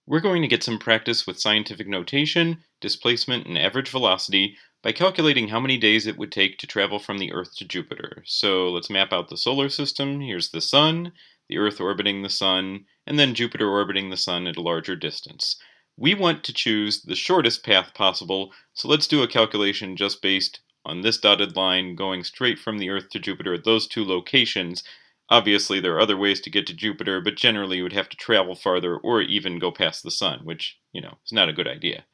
We're going to get some practice with scientific notation, displacement, and average velocity by calculating how many days it would take to travel from the Earth to Jupiter. So let's map out the solar system. Here's the Sun, the Earth orbiting the Sun, and then Jupiter orbiting the Sun at a larger distance. We want to choose the shortest path possible, so let's do a calculation just based on this dotted line going straight from the Earth to Jupiter at those two locations. Obviously, there are other ways to get to Jupiter, but generally you would have to travel farther or even go past the Sun, which, is not a good idea.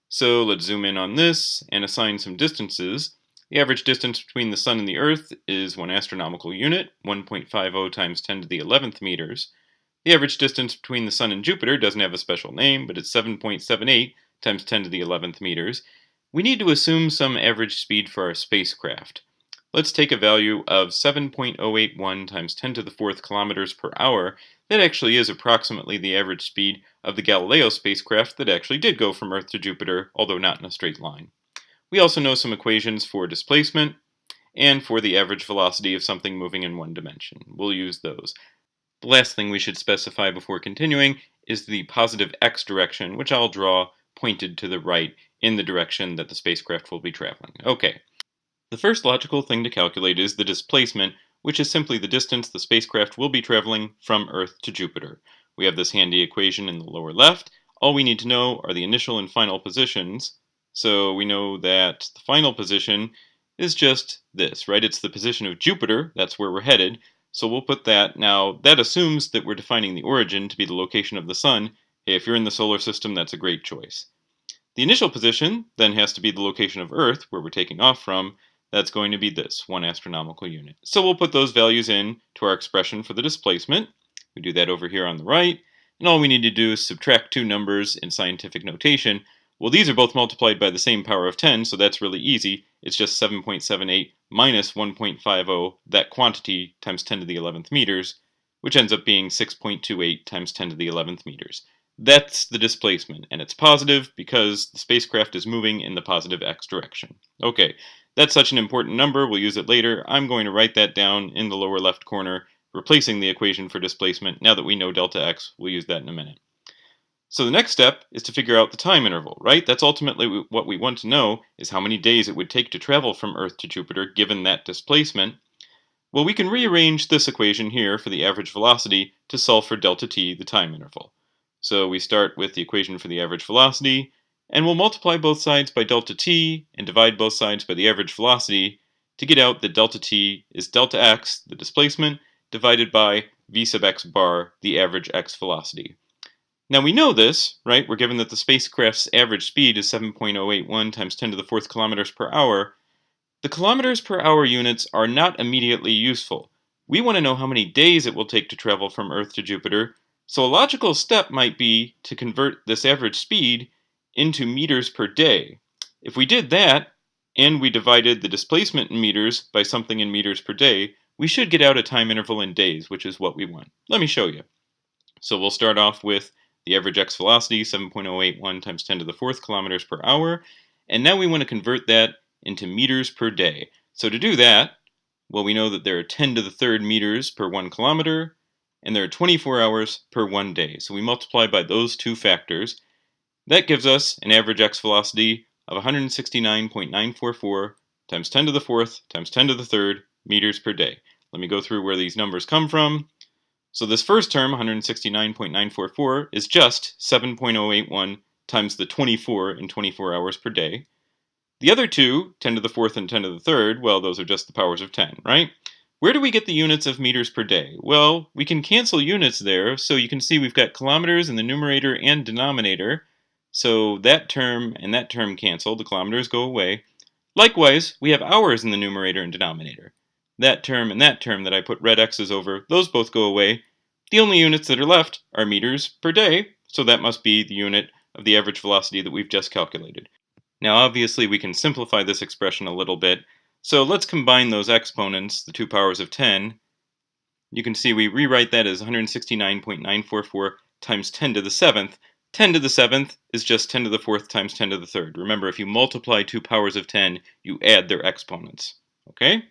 So let's zoom in on this and assign some distances. The average distance between the Sun and the Earth is 1 astronomical unit, 1.50 times 10 to the 11th meters. The average distance between the Sun and Jupiter doesn't have a special name, but it's 7.78 times 10 to the 11th meters. We need to assume some average speed for our spacecraft. Let's take a value of 7.081 times 10 to the 4th kilometers per hour. That actually is approximately the average speed of the Galileo spacecraft that actually did go from Earth to Jupiter, although not in a straight line. We also know some equations for displacement and for the average velocity of something moving in one dimension. We'll use those. The last thing we should specify before continuing is the positive x direction, which I'll draw pointed to the right in the direction that the spacecraft will be traveling. Okay. The first logical thing to calculate is the displacement, which is simply the distance the spacecraft will be traveling from Earth to Jupiter. We have this handy equation in the lower left. All we need to know are the initial and final positions. So we know that the final position is just this, right? It's the position of Jupiter. That's where we're headed. So we'll put that. Now, that assumes that we're defining the origin to be the location of the Sun. Hey, if you're in the solar system, that's a great choice. The initial position then has to be the location of Earth, where we're taking off from. That's going to be this, 1 astronomical unit. So we'll put those values in to our expression for the displacement. We do that over here on the right. And all we need to do is subtract two numbers in scientific notation. Well, these are both multiplied by the same power of 10, so that's really easy. It's just 7.78 minus 1.50, that quantity, times 10 to the 11th meters, which ends up being 6.28 times 10 to the 11th meters. That's the displacement, and it's positive because the spacecraft is moving in the positive x direction. Okay. That's such an important number, we'll use it later. I'm going to write that down in the lower left corner, replacing the equation for displacement. Now that we know delta x, we'll use that in a minute. So the next step is to figure out the time interval, right? That's ultimately what we want to know, is how many days it would take to travel from Earth to Jupiter given that displacement. Well, we can rearrange this equation here for the average velocity to solve for delta t, the time interval. So we start with the equation for the average velocity, and we'll multiply both sides by delta t and divide both sides by the average velocity to get out that delta t is delta x, the displacement, divided by v sub x bar, the average x velocity. Now we know this, right? We're given that the spacecraft's average speed is 7.081 times 10 to the 4th kilometers per hour. The kilometers per hour units are not immediately useful. We want to know how many days it will take to travel from Earth to Jupiter, so a logical step might be to convert this average speed into meters per day. If we did that, and we divided the displacement in meters by something in meters per day, we should get out a time interval in days, which is what we want. Let me show you. So we'll start off with the average x velocity, 7.081 times 10 to the 4th kilometers per hour, and now we want to convert that into meters per day. So to do that, well, we know that there are 10 to the 3rd meters per 1 kilometer, and there are 24 hours per 1 day. So we multiply by those two factors. That gives us an average x velocity of 169.944 times 10 to the 4th times 10 to the 3rd meters per day. Let me go through where these numbers come from. So this first term, 169.944, is just 7.081 times the 24 in 24 hours per day. The other two, 10 to the 4th and 10 to the 3rd, well, those are just the powers of 10, right? Where do we get the units of meters per day? Well, we can cancel units there, so you can see we've got kilometers in the numerator and denominator. So that term and that term cancel, the kilometers go away. Likewise, we have hours in the numerator and denominator. That term and that term that I put red x's over, those both go away. The only units that are left are meters per day, so that must be the unit of the average velocity that we've just calculated. Now obviously we can simplify this expression a little bit, so let's combine those exponents, the two powers of 10. You can see we rewrite that as 169.944 times 10 to the 7th. 10 to the 7th is just 10 to the 4th times 10 to the 3rd. Remember, if you multiply two powers of 10, you add their exponents. Okay?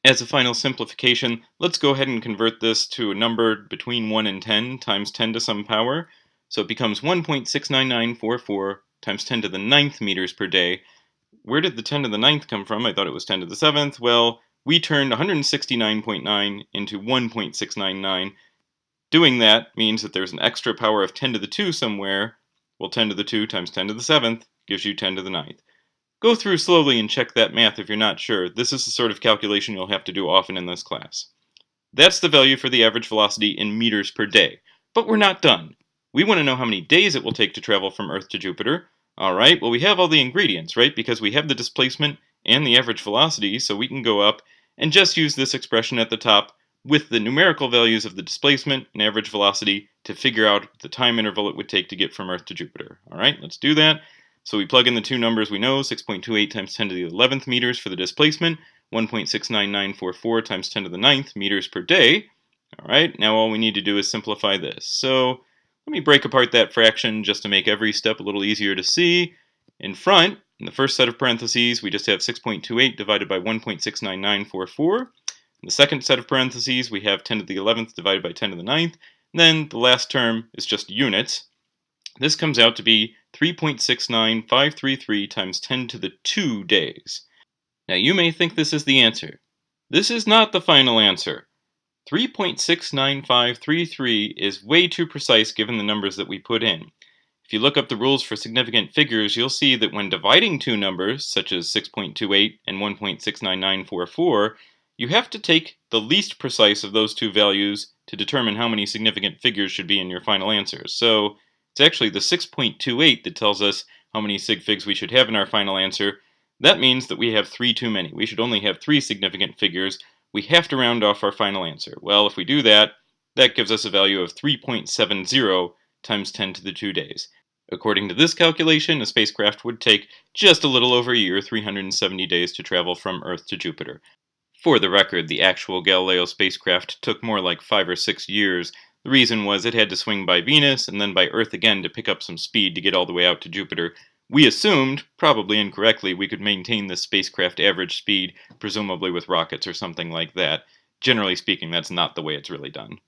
As a final simplification, let's go ahead and convert this to a number between 1 and 10 times 10 to some power. So it becomes 1.69944 times 10 to the ninth meters per day. Where did the 10 to the ninth come from? I thought it was 10 to the seventh. Well, we turned 169.9 into 1.699. Doing that means that there's an extra power of 10 to the 2 somewhere. Well, 10 to the 2 times 10 to the 7th gives you 10 to the ninth. Go through slowly and check that math if you're not sure. This is the sort of calculation you'll have to do often in this class. That's the value for the average velocity in meters per day. But we're not done. We want to know how many days it will take to travel from Earth to Jupiter. Alright, well we have all the ingredients, right? Because we have the displacement and the average velocity, so we can go up and just use this expression at the top with the numerical values of the displacement and average velocity to figure out the time interval it would take to get from Earth to Jupiter. Alright, let's do that. So we plug in the two numbers we know, 6.28 times 10 to the 11th meters for the displacement, 1.69944 times 10 to the ninth meters per day. Alright, now all we need to do is simplify this. So let me break apart that fraction just to make every step a little easier to see. In front, in the first set of parentheses, we just have 6.28 divided by 1.69944. In the second set of parentheses, we have 10 to the 11th divided by 10 to the ninth. And then the last term is just units. This comes out to be 3.69533 times 10 to the 2 days. Now you may think this is the answer. This is not the final answer. 3.69533 is way too precise given the numbers that we put in. If you look up the rules for significant figures, you'll see that when dividing two numbers, such as 6.28 and 1.69944, you have to take the least precise of those two values to determine how many significant figures should be in your final answer. So it's actually the 6.28 that tells us how many sig figs we should have in our final answer. That means that we have 3 too many. We should only have 3 significant figures. We have to round off our final answer. Well, if we do that, that gives us a value of 3.70 times 10 to the 2 days. According to this calculation, a spacecraft would take just a little over a year, 370 days, to travel from Earth to Jupiter. For the record, the actual Galileo spacecraft took more like 5 or 6 years. The reason was it had to swing by Venus and then by Earth again to pick up some speed to get all the way out to Jupiter. We assumed, probably incorrectly, we could maintain this spacecraft average speed, presumably with rockets or something like that. Generally speaking, that's not the way it's really done.